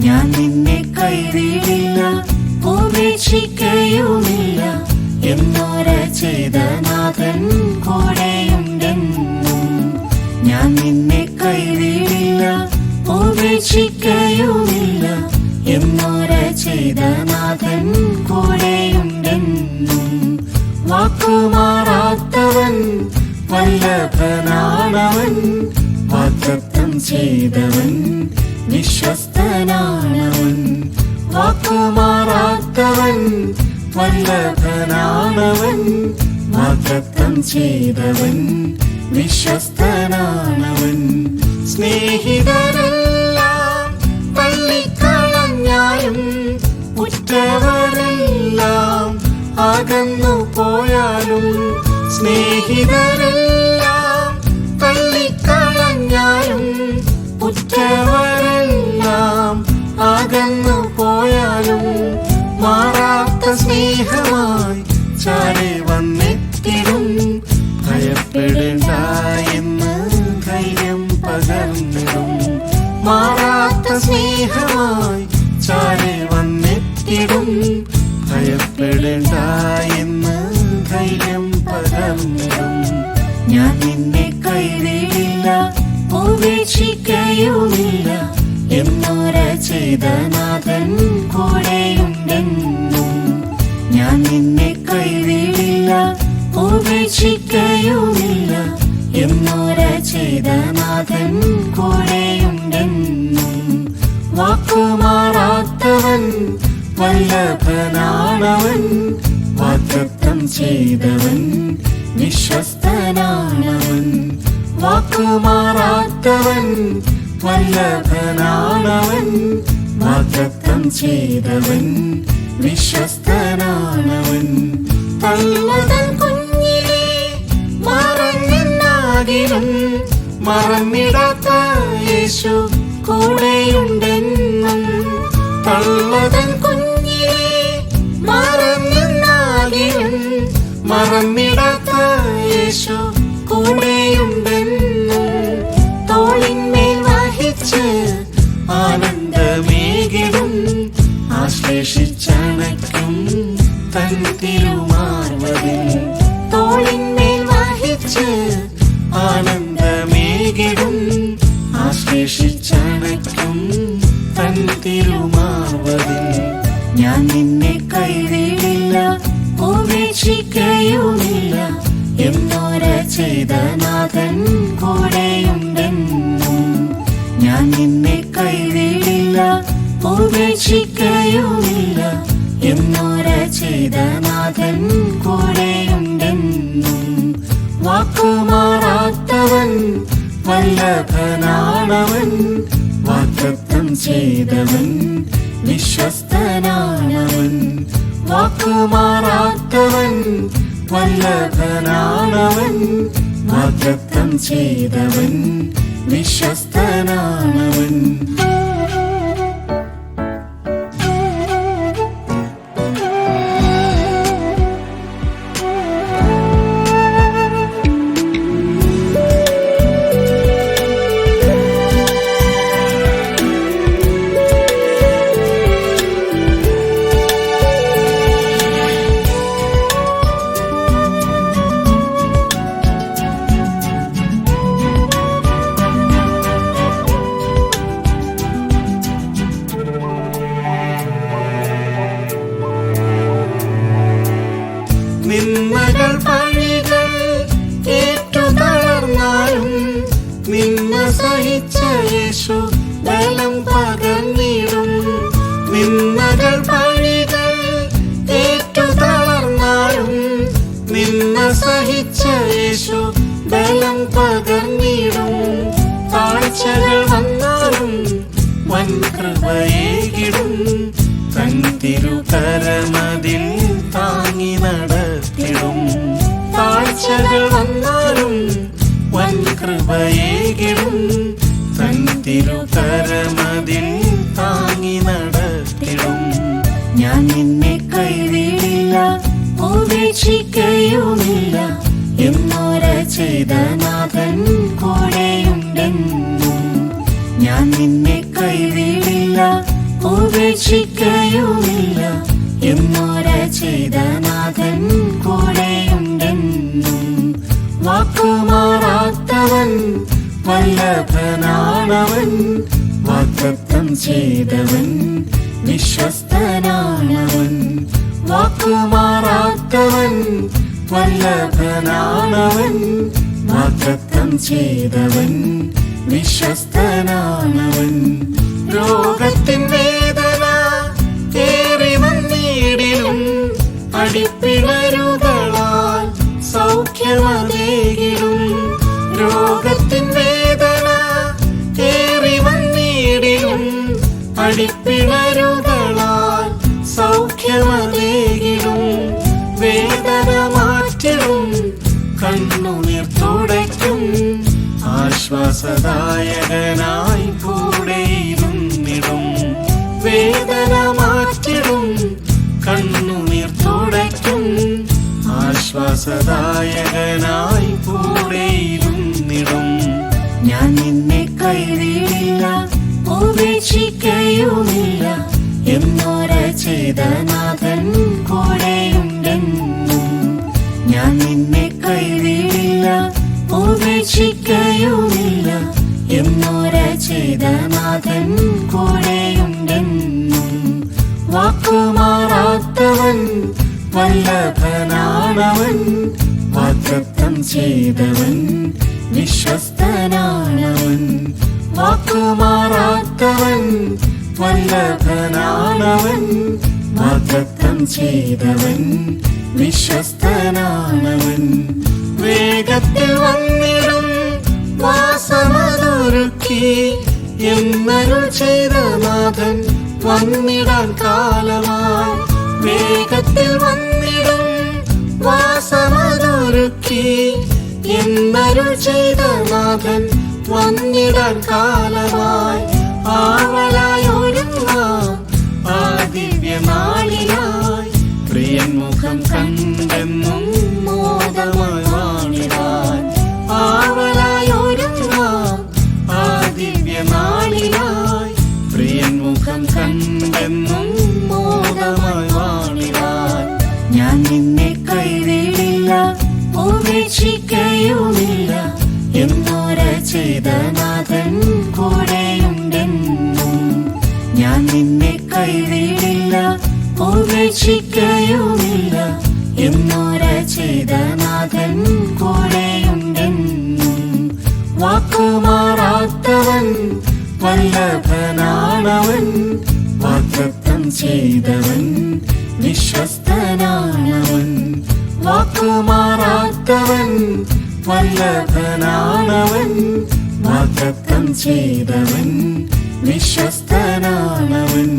ഞാൻ നിന്നെ കൈവിടില്ല ഉപേക്ഷിക്കയുമില്ല എന്നോര ചെയ്ത നാഥൻ കൂടെയുണ്ടെന്നും. ഞാൻ നിന്നെ കൈവിടില്ല ഉപേക്ഷിക്കയുമില്ല എന്നോര ചെയ്ത നാഥൻ കൂടെയുണ്ടെന്നും. വാക്കുമാറാത്തവൻ വല്ലഭനാണവൻ, വാഗ്ദത്തം ചെയ്തവൻ വിശ്വസ്തനാണവൻ. വാക്കുമാറാത്തവൻ വല്ലഭനാണവൻ, വാഗ്ദത്തം ചെയ്തവൻ വിശ്വസ്തനാണവൻ. സ്നേഹിതരെല്ലാം തള്ളിക്കളഞ്ഞാലും ഉറ്റവരെല്ലാം അകന്നു പോയാലും, സ്നേഹിതരെല്ലാം തള്ളിക്കളഞ്ഞാലും ഉറ്റവരെല്ലാം അകന്നു പോയാലും, മാറാത്ത സ്നേഹമായി ചാരി വന്നെത്തിടും. ഭയപ്പെടേണ്ട എന്ന് ധൈര്യം പകർന്നിടും. മാറാത്ത സ്നേഹമായി ചാരി വന്നെത്തിടും. ഭയപ്പെടേണ്ട എന്ന് ധൈര്യം പകർന്നിടും. ഞാൻ നിന്നെ കൈവിടില്ല ഉപേക്ഷിക്കയുമില്ല എന്നോര ചെയ്ത നാഥൻ കൂടെയുണ്ടെന്നും. ഞാൻ നിന്നെ കൈവിടില്ല ഉപേക്ഷിക്കയുമില്ല എന്നോര ചെയ്ത നാഥൻ കൂടെയുണ്ടെന്നും. വാക്കുമാറാത്തവൻ വല്ലഭനാണവൻ, വാഗ്ദത്തം ചെയ്തവൻ വിശ്വസ്തനാണവൻ. വാക്കുമാറാത്തവൻ വല്ലഭനാണവൻ, വാഗ്ദത്തം ചെയ്തവൻ വിശ്വസ്തനാണവൻ. തള്ളതൻ കുഞ്ഞിനെ മറന്നെന്നാകിലും മറന്നിടാത്ത യേശു കൂടെയുണ്ടെന്നും. തള്ളതൻ കുഞ്ഞിനെ മറന്നെന്നാകിലും മറന്നിടാത്ത യേശു കൂടെയുണ്ടെന്നും. തോളിന്മേൽ വഹിച്ച് ആനന്ദമേകിടും, ആശ്ലേഷിച്ചണയ്ക്കും തൻ തിരുമാർവതിൽ. തോളിന്മേൽ വഹിച്ച് ആനന്ദമേകിടും, ആശ്ലേഷിച്ചണയ്ക്കും തൻ തിരുമാർവതിൽ. ഞാൻ നിന്നെ കൈവിടില്ല ഉപേക്ഷിക്കയുമില്ല എന്നോര ചെയ്ത നാഥൻ കൂടെയുണ്ടെന്നും. ഞാൻ നിന്നെ കൈവിടില്ല ഉപേക്ഷിക്കയുമില്ല എന്നോര ചെയ്ത നാഥൻ കൂടെയുണ്ടെന്നും. വാക്കുമാറാത്തവൻ വല്ലഭനാണവൻ, വാഗ്ദത്തം ചെയ്തവൻ വിശ്വസ്തനാണവൻ. വാക്കുമാറാത്തവൻ വല്ലഭനാണവൻ, വാഗ്ദത്തം ചെയ്തവൻ വിശ്വസ്തനാണവൻ. നിന്മകൾ പഴികൾ ഏറ്റു തളർന്നാലും നിന്ന സഹിച്ച യേശു ബലം പകർന്നിടും. നിന്മകൾ പഴികൾ ഏറ്റു തളർന്നാലും നിന്ന സഹിച്ച യേശു ബലം പകർന്നിടും. താഴ്ചകൾ വന്നാലും വൻ കൃപയേകിടും, തൻ തിരുകരമതിൽ താങ്ങി നടത്തിടും. താഴ്ചകൾ വന്നാലും വൻ കൃപയേകിടും, തൻ തിരുകരമതിൽ താങ്ങി നടത്തിടും. ഞാൻ നിന്നെ കൈവിടില്ല ഉപേക്ഷിക്കയുമില്ല എന്നോര ചെയ്ത നാഥൻ കൂടെയുണ്ടെന്നും. ഞാൻ നിന്നെ കൈവിടില്ല ഉപേക്ഷിക്കയുമില്ല എന്നോര ചെയ്ത നാഥൻ കൂടെയുണ്ടെന്നും. വാക്കുമാറാത്തവൻ വല്ലഭനാണവൻ, വാഗ്ദത്തം ചെയ്തവൻ വിശ്വസ്തനാണവൻ. വാക്കുമാറാത്തവൻ വല്ലഭനാണവൻ, വാഗ്ദത്തം ചെയ്തവൻ വിശ്വസ്തനാണവൻ. രോഗത്തിൻ വേദന ഏറി വന്നിടിലും അടിപ്പിണരുകളാൽ സൗഖ്യമതേകിടും. രോഗത്തിൻ വേദന ഏറി വന്നിടിലും അടിപ്പിണരുകളാൽ സൗഖ്യമതേകിടും. വേദന മാറ്റിടും കണ്ണുനീർ തുടയ്ക്കും, ആശ്വാസദായകനായി കൂടെയിരുന്നിടും. വേദന മാറ്റിടും കണ്ണുനീർ തുടയ്ക്കും, ആശ്വാസദായകനായി കൂടെയിരുന്നിടും. ഞാൻ നിന്നെ കൈവിടില്ല ഉപേക്ഷിക്കയുമില്ല എന്നോര ചെയ്ത നാഥൻ കൂടെയുണ്ടെന്നും. ഞാൻ നിന്നെ കൈവിടില്ല ഉപേക്ഷിക്കയുമില്ല എന്നോര ചെയ്ത നാഥൻ കൂടെയുണ്ടെന്നും. വാക്കുമാറാത്തവൻ വല്ലഭനാണവൻ, വാഗ്ദത്തം ചെയ്തവൻ വിശ്വസ്തനാണവൻ. വാക്കുമാറാത്തവൻ വല്ലഭനാണവൻ, വാഗ്ദത്തം ചെയ്തവൻ വിശ്വസ്തനാണവൻ. വേഗത്തിൽ വന്നിടും വാസമതൊരുക്കി എന്നരുൾ ചെയ്ത നാഥൻ വന്നിടാൻ കാലമായി. വേഗത്തിൽ വന്നിടും വാസമതൊരുക്കി എന്നരുൾ ചെയ്ത നാഥൻ വന്നിടാൻ കാലമായി. ആവലായി ഒരുങ്ങാം ആ ദിവ്യനാളിനായി, പ്രിയൻ മുഖം കണ്ടെന്നും മോദമായി വാണിടാൻ. ആവലായി ഒരുങ്ങാം ആ ദിവ്യനാളിനായി, പ്രിയൻ മുഖം കണ്ടെന്നും മോദമായി വാണിടാൻ. ഞാൻ നിന്നെ കൈവിടില്ല ഉപേക്ഷിക്കയുമില്ല എന്നോര ചെയ്ത നാഥൻ കൂടെയുണ്ടെന്നും. ഞാൻ നിന്നെ കൈവിടില്ല ഉപേക്ഷിക്കയുമില്ല എന്നോര ചെയ്ത നാഥൻ കൂടെയുണ്ടെന്നും. വാക്കുമാറാത്തവൻ വല്ലഭനാണവൻ, വാഗ്ദത്തം ചെയ്തവൻ വിശ്വസ്തനാണവൻ. വാക്കുമാറാത്തവൻ വല്ലഭനാണവൻ, വാഗ്ദത്തം ചെയ്തവൻ വിശ്വസ്തനാണവൻ.